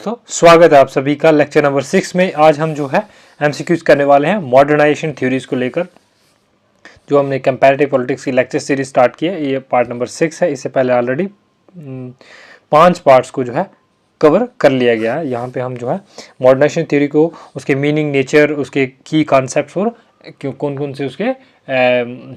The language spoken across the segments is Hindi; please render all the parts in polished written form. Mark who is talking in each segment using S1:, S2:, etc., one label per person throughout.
S1: दोस्तों, स्वागत है आप सभी का लेक्चर नंबर 6 में। आज हम जो है एमसीक्यूज करने वाले हैं मॉडर्नाइजेशन थ्योरीज को लेकर। जो हमने कंपैरेटिव पॉलिटिक्स की लेक्चर सीरीज स्टार्ट की है, ये पार्ट नंबर 6 है। इससे पहले ऑलरेडी 5 पार्ट्स को जो है कवर कर लिया गया है। यहाँ पे हम जो है मॉडर्नाइजेशन थ्योरी को, उसके मीनिंग, नेचर, उसके की कॉन्सेप्ट्स और कौन कौन से उसके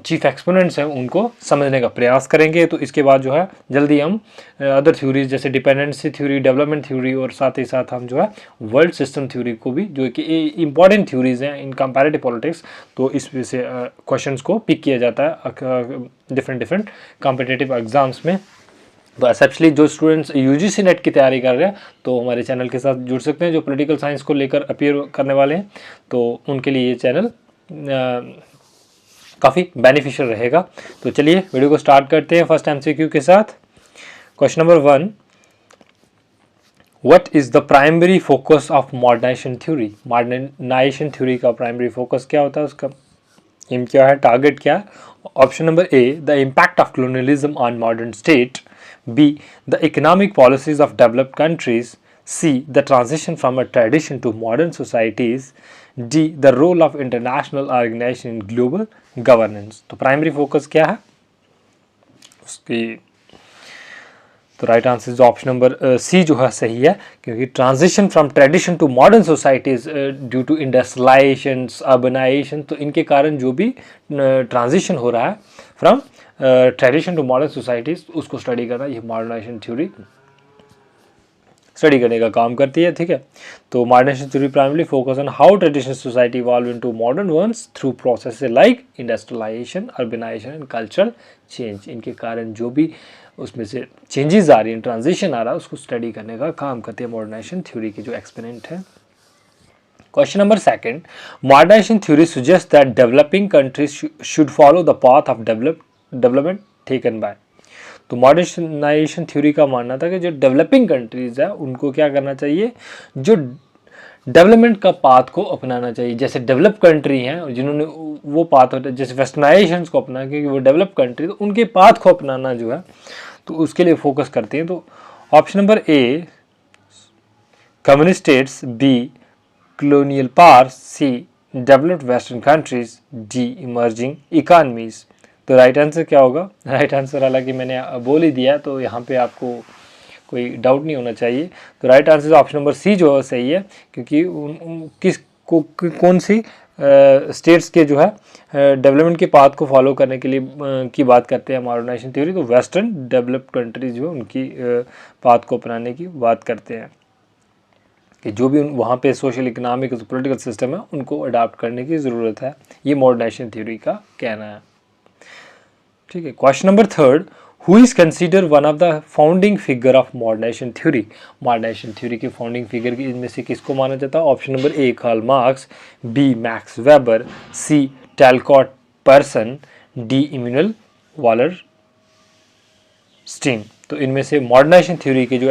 S1: चीफ एक्सपोनेंट्स हैं उनको समझने का प्रयास करेंगे। तो इसके बाद जो है जल्दी हम अदर थ्योरीज जैसे डिपेंडेंसी थ्योरी, डेवलपमेंट थ्योरी और साथ ही साथ हम जो है वर्ल्ड सिस्टम थ्योरी को भी, जो कि इंपॉर्टेंट थ्योरीज हैं इन कंपैरेटिव पॉलिटिक्स, तो इस वजह से क्वेश्चंस को पिक किया जाता है डिफरेंट कॉम्पिटिटिव एग्जाम्स में। तो एसेप्शली जो स्टूडेंट्स यूजीसी नेट की तैयारी कर रहे हैं तो हमारे चैनल के साथ जुड़ सकते हैं। जो पॉलिटिकल साइंस को लेकर अपीयर करने वाले हैं तो उनके लिए ये चैनल काफ़ी बेनिफिशियल रहेगा। तो चलिए वीडियो को स्टार्ट करते हैं फर्स्ट एमसीक्यू के साथ। Question number 1, what is the primary focus of modernisation theory? Modernisation theory का प्राइमरी फोकस क्या होता है, उसका एम क्या है, टारगेट क्या है? Option number A, the impact of colonialism on modern state. B, the economic policies of developed countries. C, the transition from a tradition to modern societies. D, the role of international organisation in global governance. तो प्राइमरी फोकस क्या है उसकी? तो राइट आंसर जो ऑप्शन नंबर सी जो है सही है, क्योंकि transition from tradition to modern societies due to industrialisation, urbanisation, तो इनके कारण जो भी ट्रांजिशन हो रहा है from tradition to modern societies, उसको स्टडी करना, ये मॉडर्नाइजेशन थ्योरी स्टडी करने का काम करती है। ठीक है, तो modernisation theory primarily focus on how traditional society evolve into modern ones through processes like industrialisation, urbanisation and cultural change. इनके कारण जो भी उसमें से चेंजेस आ रही हैं, ट्रांजिशन आ रहा है, उसको स्टडी करने का काम करती है मॉडर्नाइजेशन थ्योरी के जो एक्सपोनेंट है। Question number 2, modernisation theory suggest that developing countries should follow the path of development taken by. तो मॉडर्नाइजेशन थ्योरी का मानना था कि जो डेवलपिंग कंट्रीज है उनको क्या करना चाहिए, जो डेवलपमेंट का पाथ को अपनाना चाहिए। जैसे डेवलप कंट्री हैं जिन्होंने वो पाथ, जैसे वेस्टर्नाइजेशन को अपना, क्योंकि वो डेवलप कंट्री, तो उनके पाथ को अपनाना जो है तो उसके लिए फोकस करते हैं। तो option number A, communist states. B, colonial powers. C, developed western countries. D, emerging economies. तो राइट आंसर क्या होगा? राइट आंसर हालांकि मैंने बोल ही दिया, तो यहाँ पे आपको कोई डाउट नहीं होना चाहिए। तो right answer option number C जो है सही है, क्योंकि कौन सी स्टेट्स के जो है डेवलपमेंट के पाथ को फॉलो करने के लिए की बात करते हैं मॉडर्नाइजेशन थ्योरी, तो वेस्टर्न डेवलप्ड कंट्रीज जो है उनकी पाथ को अपनाने की बात करते हैं, कि जो भी वहाँ पे सोशल, इकोनॉमिक, पॉलिटिकल सिस्टम है उनको अडॉप्ट करने की ज़रूरत है। ये मॉडर्नाइजेशन थ्योरी का कहना है। ठीक है, question number 3, who is consider one of the founding figure of modernisation theory? Modernisation theory के फाउंडिंग फिगर की इनमें से किसको माना जाता है? Option number A, Karl Marx. B, Max Weber. C, Talcott Parson. D, Immanuel Wallerstein. तो इनमें से मॉडर्नाइजेशन थ्योरी के जो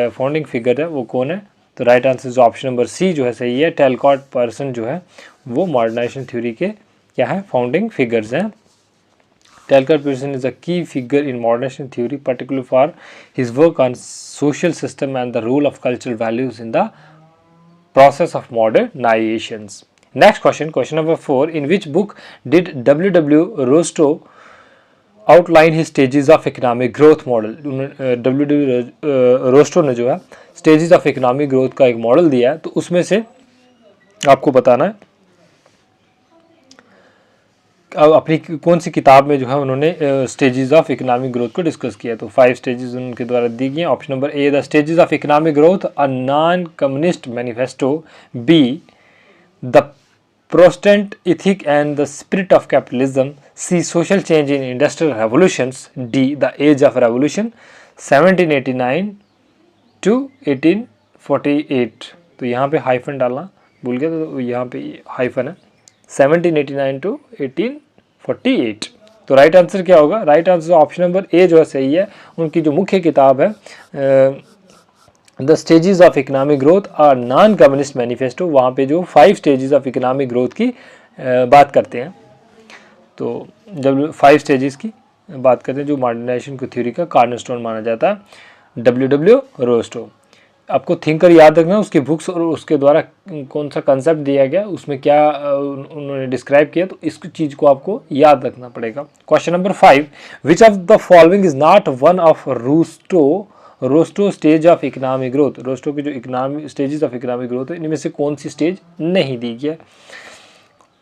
S1: फाउंडिंग फिगर है वो कौन है? तो राइट आंसर जो ऑप्शन नंबर सी जो है सही है, टैलकॉट पर्सन जो है वो मॉडर्नाइजेशन थ्योरी के क्या है, फाउंडिंग फिगर्स हैं। Talcott Pearson is a key figure in modernization theory, particularly for his work on social system and the role of cultural values in the process of modernizations. Next question, question number 4. In which book did W. Rostow outline his stages of economic growth model? W. Rostow ने जो है stages of economic growth का एक मॉडल दिया है, तो उसमें से आपको बताना है अपनी कौन सी किताब में जो है उन्होंने स्टेजेस ऑफ इकोनॉमिक ग्रोथ को डिस्कस किया। तो 5 स्टेजेस उनके द्वारा दी गई हैं। Option number A, the stages of economic growth, a non communist manifesto. B, the Protestant ethic and the spirit of capitalism. C, social change in industrial revolutions. D, the age of revolution 1789 to 1848। तो यहाँ पे हाइफन डालना भूल गया, तो यहाँ पे हाइफन है, 1789 टू 1848। तो राइट आंसर क्या होगा? Right answer option number A जो है सही है। उनकी जो मुख्य किताब है the stages of economic growth और नॉन कम्युनिस्ट मैनिफेस्टो, वहाँ पे जो 5 स्टेजेस ऑफ इकोनॉमिक ग्रोथ की बात करते हैं। तो जब 5 स्टेजेस की बात करते हैं जो मॉडर्नाइजेशन की थ्योरी का कॉर्नरस्टोन माना जाता है, W. रोस्टो। आपको थिंकर याद रखना, उसकी बुक्स और उसके द्वारा कौन सा कंसेप्ट दिया गया, उसमें क्या उन्होंने डिस्क्राइब किया, तो इस चीज़ को आपको याद रखना पड़ेगा। Question number 5, which of the following is not one of Rostow stage of economic growth. Rostow की जो economic stages of economic growth है, इनमें से कौन सी स्टेज नहीं दी गई है।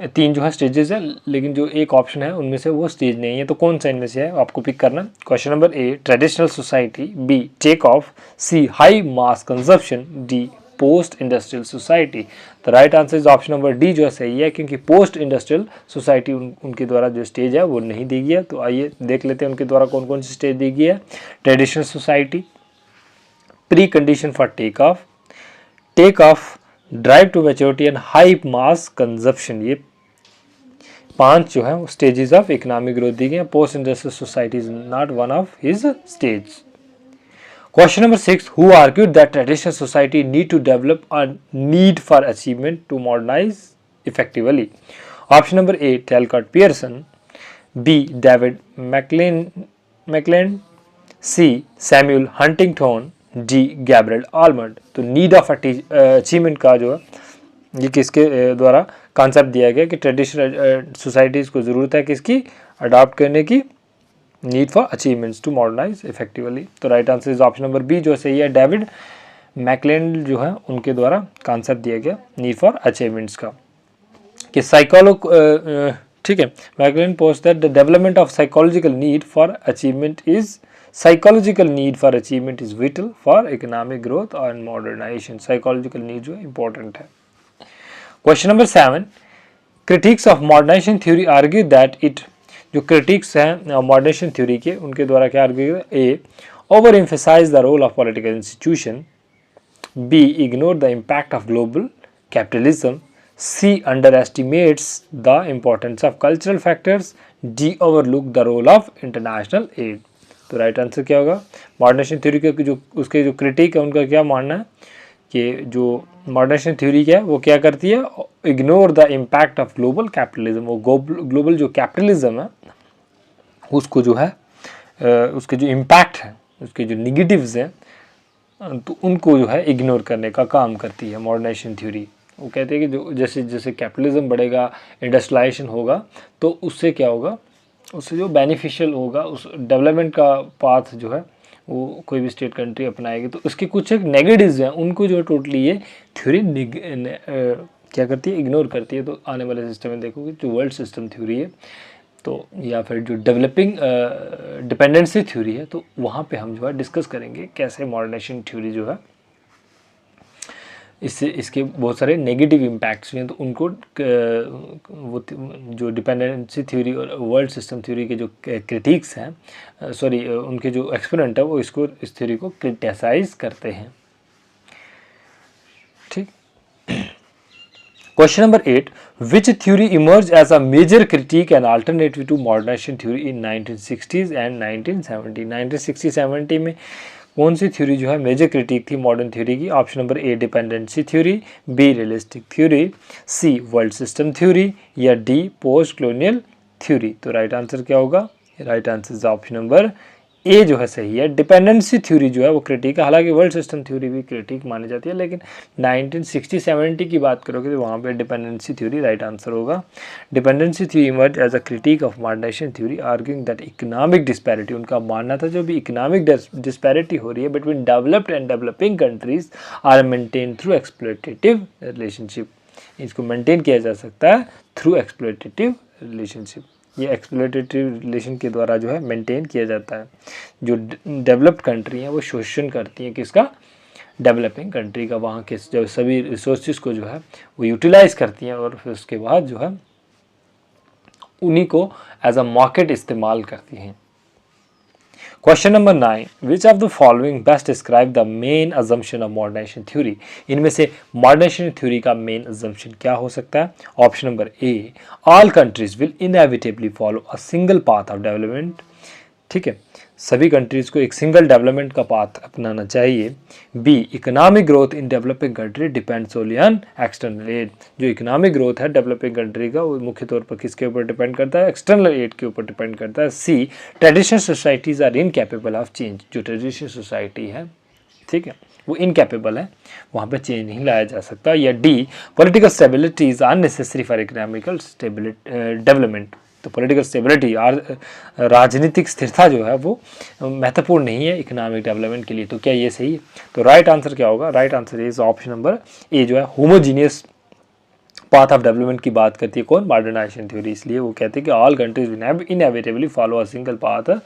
S1: 3 जो है स्टेजेस है, लेकिन जो एक ऑप्शन है उनमें से वो स्टेज नहीं है, तो कौन सा इनमें से है आपको पिक करना। Question number A, traditional society, B take off, C high mass consumption, D post industrial society. तो right answer is option number D जो है सही है, क्योंकि पोस्ट इंडस्ट्रियल सोसाइटी उनके द्वारा जो स्टेज है वो नहीं दी गई है। तो आइए देख लेते हैं उनके द्वारा कौन कौन सी स्टेज दी गई है। Traditional society, precondition for take off, drive to maturity and high mass consumption, ये 5 जो है वो स्टेजेस ऑफ इकोनॉमिक ग्रोथ दी गई। Post industrial society is not one of his stage. Question number 6, who argued that traditional society need to develop a need for achievement to modernise effectively. Option number A, Talcott Parsons, B David McClelland, C Samuel Huntington, D Gabriel almond. तो नीड ऑफ अचीवमेंट का जो है ये किसके द्वारा कॉन्सेप्ट दिया गया कि ट्रेडिशनल सोसाइटीज़ को ज़रूरत है किसकी, अडॉप्ट करने की, need for achievements to modernise effectively. तो right answer is option number B जो सही है, डेविड मैकलेन जो है उनके द्वारा कॉन्सेप्ट दिया गया नीड फॉर अचीवमेंट्स का कि ठीक है, McClelland posits that the development of psychological need for achievement is vital for economic growth and modernisation. Psychological need जो है इंपॉर्टेंट है। Question number 7, critics of modernisation theory argue that it, जो क्रिटिक्स हैं मॉडर्नाइजेशन थ्योरी के उनके द्वारा क्या argue, A overemphasise the role of political institution, B ignore the impact of global capitalism, C underestimates the importance of cultural factors, D overlook the role of international aid. तो राइट आंसर क्या होगा, मॉडर्नाइजेशन थ्योरी के जो उसके जो क्रिटिक है उनका क्या मानना है कि जो मॉडर्नाइजेशन थ्योरी क्या है वो क्या करती है, ignore the impact of global capitalism. वो ग्लोबल जो कैपिटलिज्म है उसको जो है उसके जो इम्पैक्ट है, उसके जो निगेटिव्स हैं, तो उनको जो है इग्नोर करने का काम करती है मॉडर्नाइजेशन थ्योरी। वो कहते हैं कि जो जैसे जैसे कैपिटलिज्म बढ़ेगा, इंडस्ट्रियलाइजेशन होगा, तो उससे क्या होगा, उससे जो बेनिफिशियल होगा, उस डेवलपमेंट का पाथ जो है वो कोई भी स्टेट कंट्री अपनाएगी, तो उसके कुछ एक नेगेटिव्स हैं उनको जो टोटली ये थ्योरी क्या करती है, इग्नोर करती है। तो आने वाले सिस्टम में देखोगे जो वर्ल्ड सिस्टम थ्योरी है, तो या फिर जो डेवलपिंग डिपेंडेंसी थ्योरी है, तो वहाँ पे हम जो है डिस्कस करेंगे कैसे मॉडर्नाइजेशन थ्योरी जो है इससे इसके बहुत सारे नेगेटिव इम्पैक्ट्स हैं, तो उनको वो जो डिपेंडेंसी थ्योरी और वर्ल्ड सिस्टम थ्योरी के जो क्रिटिक्स हैं, उनके जो एक्सपोनेंट है वो इस थ्योरी को क्रिटिसाइज करते हैं। ठीक। Question number 8, which theory emerge as a major critic and alternative to modernisation theory in 1960s and 1970। 1960-70 में कौन सी थ्योरी जो है मेजर क्रिटिक थी मॉडर्न थ्योरी की। Option number A, dependency theory, B realistic theory, C world system theory, या डी पोस्ट कॉलोनियल थ्योरी। तो राइट आंसर क्या होगा, right answer is option number A जो है सही है, डिपेंडेंसी थ्योरी जो है वो क्रिटिक है। हालांकि वर्ल्ड सिस्टम थ्योरी भी क्रिटिक मानी जाती है, लेकिन 1960-70 की बात करोगे तो वहाँ पे डिपेंडेंसी थ्योरी राइट आंसर होगा। Dependency theory emerge as a critic of modernisation theory arguing that economic disparity, उनका मानना था जो भी इकोनॉमिक डिस्पैरिटी हो रही है between developed and developing countries are maintain through exploitative relationship. इसको मेंटेन किया जा सकता है थ्रू एक्सप्लॉयटेटिव रिलेशनशिप, ये एक्सप्लॉयटेटिव रिलेशन के द्वारा जो है मेंटेन किया जाता है। जो डेवलप्ड कंट्री हैं वो शोषण करती हैं किसका, डेवलपिंग कंट्री का, वहाँ के जो सभी रिसोर्सेज को जो है वो यूटिलाइज करती हैं और फिर उसके बाद जो है उन्हीं को एज अ मार्केट इस्तेमाल करती हैं। Question number 9, which of the following best describe the main assumption of modernisation theory. इनमें से मॉडर्नाइजेशन थ्योरी का मेन अजम्पशन क्या हो सकता है। Option number A, all countries will inevitably follow a single path of development. ठीक है, सभी कंट्रीज़ को एक सिंगल डेवलपमेंट का पाथ अपनाना चाहिए। B, economic growth in developing country depend solely on external aid. जो इकोनॉमिक ग्रोथ है डेवलपिंग कंट्री का वो मुख्य तौर पर किसके ऊपर डिपेंड करता है, एक्सटर्नल एड के ऊपर डिपेंड करता है। C, traditional societies are incapable of change. जो ट्रेडिशनल सोसाइटी है, ठीक है, वो इनकैपेबल है, वहाँ पे चेंज नहीं लाया जा सकता। या D, political stability is unnecessary for economical development. तो पॉलिटिकल स्टेबिलिटी और राजनीतिक स्थिरता जो है वो महत्वपूर्ण नहीं है इकोनॉमिक डेवलपमेंट के लिए। तो क्या ये सही है? तो राइट आंसर क्या होगा? Right answer is option number A जो है होमोजीनियस पाथ ऑफ डेवलपमेंट की बात करती है कौन? Modernisation theory. इसलिए वो कहते हैं कि all countries inevitably follow a single path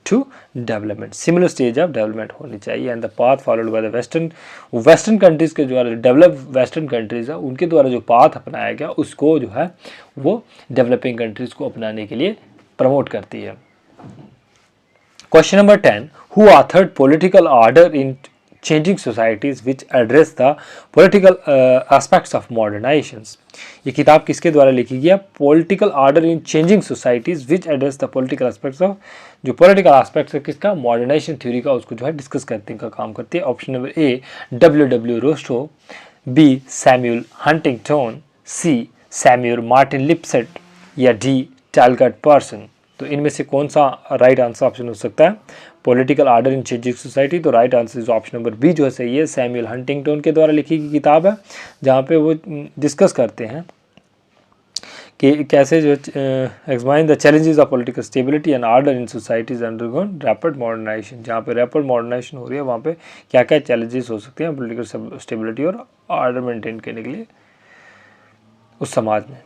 S1: to development, similar stage of development होनी चाहिए and the path followed by the western countries के जो डेवलप वेस्टर्न कंट्रीज़ है उनके द्वारा जो पाथ अपनाया गया उसको जो है वो डेवलपिंग कंट्रीज़ को अपनाने के लिए प्रमोट करती है। Question number 10, who authored political order in changing societies which address the political aspects of modernizations। ये किताब किसके द्वारा लिखी गई है? Political order in changing societies which address the political aspects of, जो पॉलिटिकल एस्पेक्ट्स है किसका? मॉडर्नाइजेशन थ्योरी का, उसको जो है डिस्कस करते का काम करती है। Option number A W Rostow, B Samuel Huntington, C Samuel Martin Lipset या डी टैलगट पर्सन। तो इनमें से कौन सा राइट आंसर ऑप्शन हो सकता है? Political order in changing society. तो right answer is option number B जो है सही है, सैमुअल हंटिंगटन के द्वारा लिखी गई किताब है जहाँ पे वो डिस्कस करते हैं कि कैसे जो examine the challenges of political stability and order in societies undergone rapid modernisation. जहाँ पे रैपिड मॉडर्नाइजेशन हो रही है वहाँ पे क्या क्या चैलेंजेस हो सकते हैं पॉलिटिकल स्टेबिलिटी और ऑर्डर मेंटेन करने के लिए उस समाज में।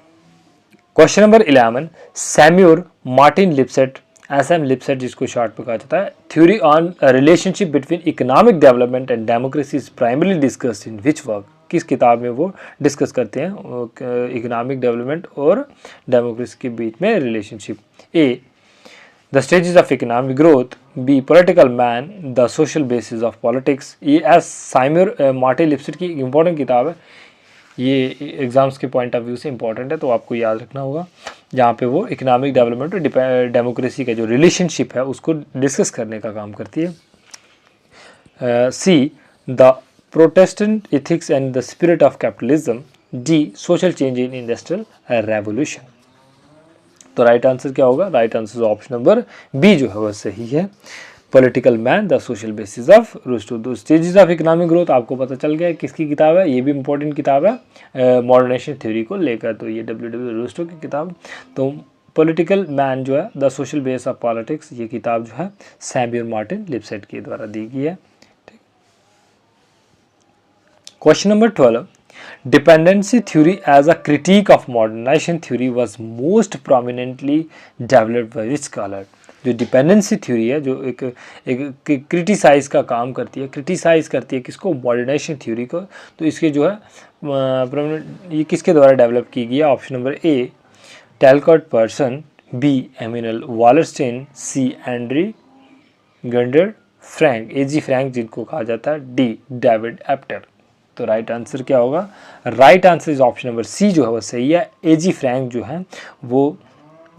S1: Question number 11, Samuel Martin Lipset, SM Lipset जिसको शॉर्ट में कहा जाता है, theory on relationship between economic development and democracy is primarily discussed in which work. किस किताब में वो डिस्कस करते हैं इकोनॉमिक डेवलपमेंट और डेमोक्रेसी के बीच में रिलेशनशिप? A the stages of economic growth, B political man, the social basis of politics. ये सैमुअल मार्टिन लिपसेट की इंपॉर्टेंट किताब है, ये एग्ज़ाम्स के पॉइंट ऑफ व्यू से इंपॉर्टेंट है तो आपको याद रखना होगा। जहाँ पे वो इकोनॉमिक डेवलपमेंट और डेमोक्रेसी का जो रिलेशनशिप है उसको डिस्कस करने का काम करती है। C the Protestant ethics and the spirit of capitalism, D social change in industrial revolution. तो राइट आंसर क्या होगा? Right answer option number B जो है वह सही है, political man the social basis of Rostow. दो स्टेजेस ऑफ इकोनॉमिक ग्रोथ आपको पता चल गया किसकी किताब है, ये भी इंपॉर्टेंट किताब है मॉडर्नाइजेशन थ्योरी को लेकर। तो ये डब्ल्यू रूस्टो की किताब। तो पॉलिटिकल मैन जो है the social base of politics, ये किताब जो है सैमुअल मार्टिन लिपसेट के द्वारा दी गई है। Question number 12, dependency theory as a critic of modernisation theory was most prominently developed by which scholar. जो डिपेंडेंसी थ्योरी है जो एक क्रिटिसाइज का काम करती है, क्रिटिसाइज करती है किसको? मॉडर्नाइजेशन थ्योरी को। तो इसके जो है ये किसके द्वारा डेवलप की गई है? Option number A Talcott Parson, B Immanuel Wallerstein, C Andre Gunder Frank, A G Frank जिनको कहा जाता है, डी डेविड एप्टर। तो राइट आंसर क्या होगा? Right answer is option number C जो है वो सही है, एजी फ्रैंक जो है वो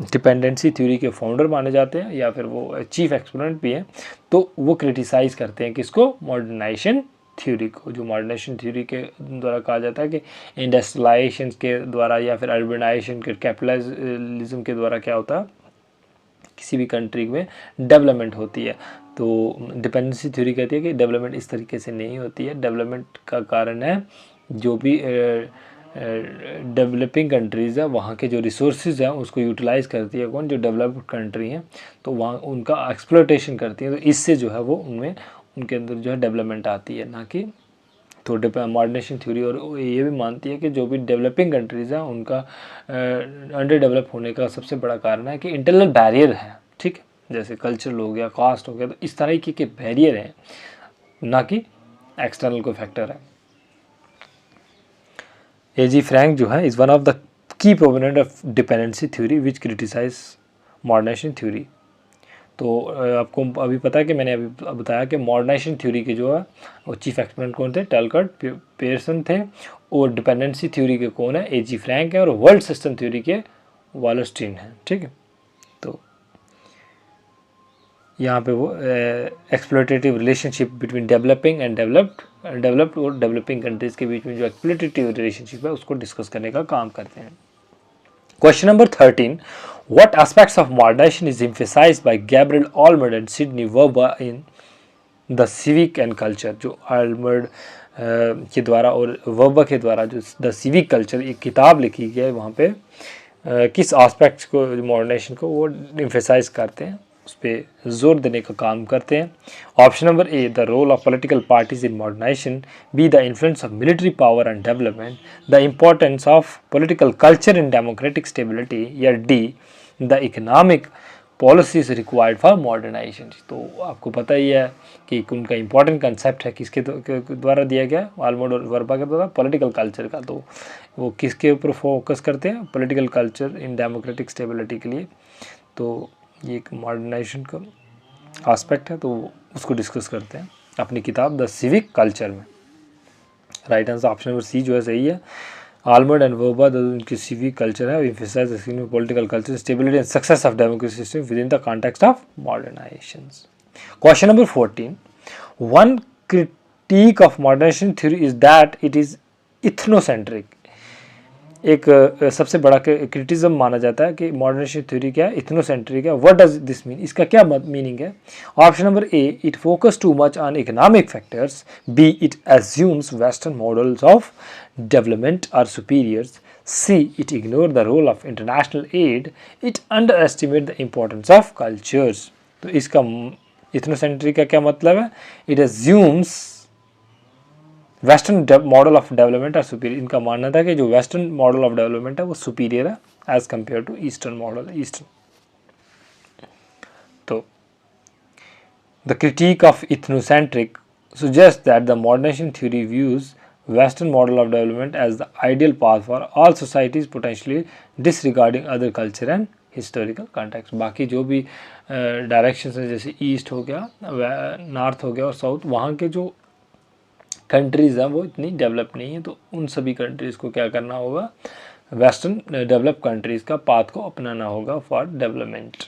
S1: डिपेंडेंसी थ्योरी के फाउंडर माने जाते हैं या फिर वो चीफ एक्सपोनेंट भी हैं। तो वो क्रिटिसाइज़ करते हैं किसको? मॉडर्नाइजेशन थ्योरी को। जो मॉडर्नाइजेशन थ्योरी के द्वारा कहा जाता है कि इंडस्ट्रियलाइजेशन के द्वारा या फिर अर्बनाइजेशन के कैपिटलिज्म के द्वारा क्या होता है, किसी भी कंट्री में डेवलपमेंट होती है। तो डिपेंडेंसी थ्योरी कहती है कि डेवलपमेंट इस तरीके से नहीं होती है, डेवलपमेंट का कारण है जो भी डेवलपिंग कंट्रीज़ है वहाँ के जो रिसोर्सेज हैं उसको यूटिलाइज़ करती है कौन? जो डेवलप्ड कंट्री हैं, तो वहाँ उनका एक्सप्लोइटेशन करती है। तो इससे जो है वो उनमें उनके अंदर जो है डेवलपमेंट आती है, ना कि तो मॉडर्नाइजेशन थ्योरी और ये भी मानती है कि जो भी डेवलपिंग कंट्रीज़ हैं उनका अंडर डेवलप होने का सबसे बड़ा कारण है कि इंटरनल बैरियर है, ठीक है, जैसे कल्चर हो गया, कास्ट हो गया, तो इस तरह के बैरियर हैं, ना कि एक्सटर्नल कोई फैक्टर है। एजी फ्रैंक जो है is one of the key proponent of dependency theory which criticize modernization theory. तो आपको अभी पता है कि मैंने अभी बताया कि मॉडर्नाइजेशन थ्योरी के जो है वो चीफ एक्सपोनेंट कौन थे? टैलकॉट पेयरसन थे। और डिपेंडेंसी थ्योरी के कौन है? एजी फ्रैंक है। और वर्ल्ड सिस्टम थ्योरी के वालरस्टीन है, ठीक है। तो यहाँ पे वो exploitative relationship between developing and developed और डेवलपिंग कंट्रीज़ के बीच में जो एक्सप्लोइटेटिव रिलेशनशिप है उसको डिस्कस करने का काम करते हैं। Question number 13, what aspects of modernization is emphasized by Gabriel Olmert and Sidney Verba in the civic and culture, जो आलमर्ड के द्वारा और वर्बा के द्वारा जो द सिविक कल्चर एक किताब लिखी गई है, वहाँ पे किस एस्पेक्ट्स को मॉडर्नाइजेशन को वो एम्फेसाइज करते हैं, उस पर जोर देने का काम करते हैं। Option number A, the role of political parties in modernisation, B the influence of military power and development, the importance of political culture in democratic stability, या D the economic policies required for modernisation. तो आपको पता ही है कि उनका इंपॉर्टेंट कंसेप्ट है किसके द्वारा दिया गया, आलमर्ड और वर्बा के द्वारा, पॉलिटिकल कल्चर का। तो वो किसके ऊपर फोकस करते हैं, political culture in democratic stability के लिए। तो ये एक मॉडर्नाइजेशन का एस्पेक्ट है, तो उसको डिस्कस करते हैं अपनी किताब द सिविक कल्चर में। Right answer option number C जो है सही है। आलमर्ड एंड वर्बा उनकी सिविक कल्चर है, emphasize political culture, stability and success of democratic system within the context of modernization. Question number 14, one critique of modernisation theory is that it is ethnocentric. एक सबसे बड़ा क्रिटिसिज्म माना जाता है कि मॉडर्नाइजेशन थ्योरी क्या है, इथनोसेंट्रिक है। व्हाट डज दिस मीन, इसका क्या मीनिंग है? Option number A, it focus too much on economic factors, B it assumes western models of development are superiors, C it ignore the role of international aid, it underestimate the importance of cultures। तो इसका इथनोसेंट्रिक का क्या मतलब है? It assumes western model of development are superior. इनका मानना था कि जो वेस्टर्न मॉडल ऑफ डेवलपमेंट है वो सुपीरियर है as compare to eastern model. तो the critic of ethnocentric suggests that the modernization theory views Western model of development as the ideal path for all societies, potentially disregarding other culture and historical context। बाकी जो भी डायरेक्शंस हैं, जैसे ईस्ट हो गया, नॉर्थ हो गया और साउथ, वहाँ के जो कंट्रीज़ हैं वो इतनी डेवलप नहीं है, तो उन सभी कंट्रीज़ को क्या करना होगा, वेस्टर्न डेवलप कंट्रीज़ का पाथ को अपनाना होगा फॉर डेवलपमेंट।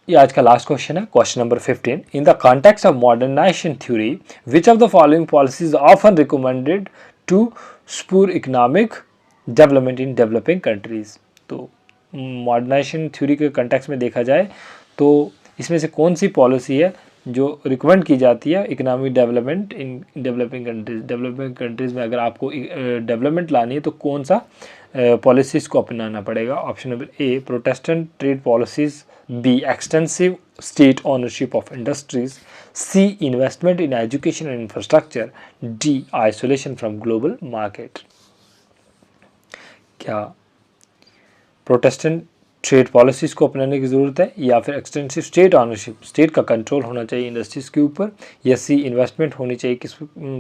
S1: ये आज का लास्ट क्वेश्चन है, question number 15, in the context of modernisation theory which of the following policies often recommended to spur economic development in developing countries. तो मॉडर्नाइजेशन थ्योरी के कॉन्टेक्स्ट में देखा जाए तो इसमें से कौन सी पॉलिसी है जो रिकमेंड की जाती है economic development in developing countries. Developing countries में अगर आपको डेवलपमेंट लानी है तो कौन सा पॉलिसीज को अपनाना पड़ेगा? Option number A, protestant trade policies, B extensive state ownership of industries, C investment in education and infrastructure, D isolation from global market. क्या प्रोटेस्टेंट ट्रेड पॉलिसीज़ को अपनाने की ज़रूरत है, या फिर एक्सटेंसिव स्टेट ऑनरशिप, स्टेट का कंट्रोल होना चाहिए इंडस्ट्रीज़ के ऊपर, या सी इन्वेस्टमेंट होनी चाहिए किस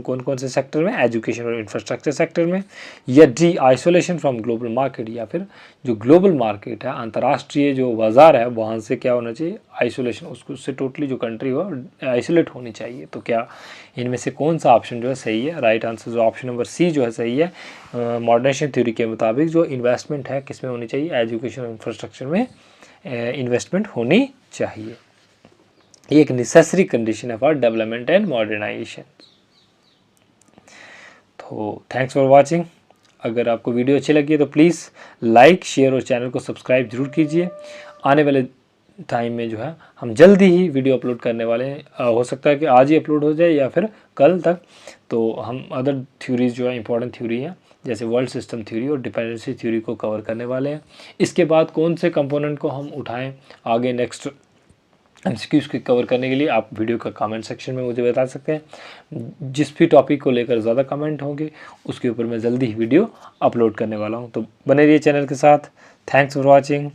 S1: कौन कौन से सेक्टर में, एजुकेशन और इंफ्रास्ट्रक्चर सेक्टर में, या D isolation from global market, या फिर जो ग्लोबल मार्केट है, अंतर्राष्ट्रीय जो बाज़ार है, वहाँ से क्या होना चाहिए, आइसोलेशन, उससे टोटली जो कंट्री हो आइसोलेट होनी चाहिए। तो क्या इनमें से कौन सा ऑप्शन जो है सही है? राइट आंसर जो ऑप्शन नंबर सी जो है सही है। मॉडर्नाइजेशन थ्योरी के मुताबिक जो इन्वेस्टमेंट है किस में होनी चाहिए, एजुकेशन और इंफ्रास्ट्रक्चर में इन्वेस्टमेंट होनी चाहिए। ये एक नेसेसरी कंडीशन है फॉर डेवलपमेंट एंड मॉडर्नाइजेशन। तो थैंक्स फॉर वाचिंग। अगर आपको वीडियो अच्छी लगी है तो प्लीज़ लाइक, शेयर और चैनल को सब्सक्राइब जरूर कीजिए। आने वाले टाइम में जो है हम जल्दी ही वीडियो अपलोड करने वाले हैं। हो सकता है कि आज ही अपलोड हो जाए या फिर कल तक। तो हम अदर थ्योरीज जो है इंपॉर्टेंट थ्योरी हैं, जैसे वर्ल्ड सिस्टम थ्योरी और डिपेंडेंसी थ्योरी को कवर करने वाले हैं। इसके बाद कौन से कंपोनेंट को हम उठाएं आगे नेक्स्ट एमसीक्यूज़ को कवर करने के लिए, आप वीडियो का कमेंट सेक्शन में मुझे बता सकते हैं। जिस भी टॉपिक को लेकर ज़्यादा कमेंट होंगे उसके ऊपर मैं जल्दी ही वीडियो अपलोड करने वाला हूँ। तो बने रहिए चैनल के साथ। Thanks for watching.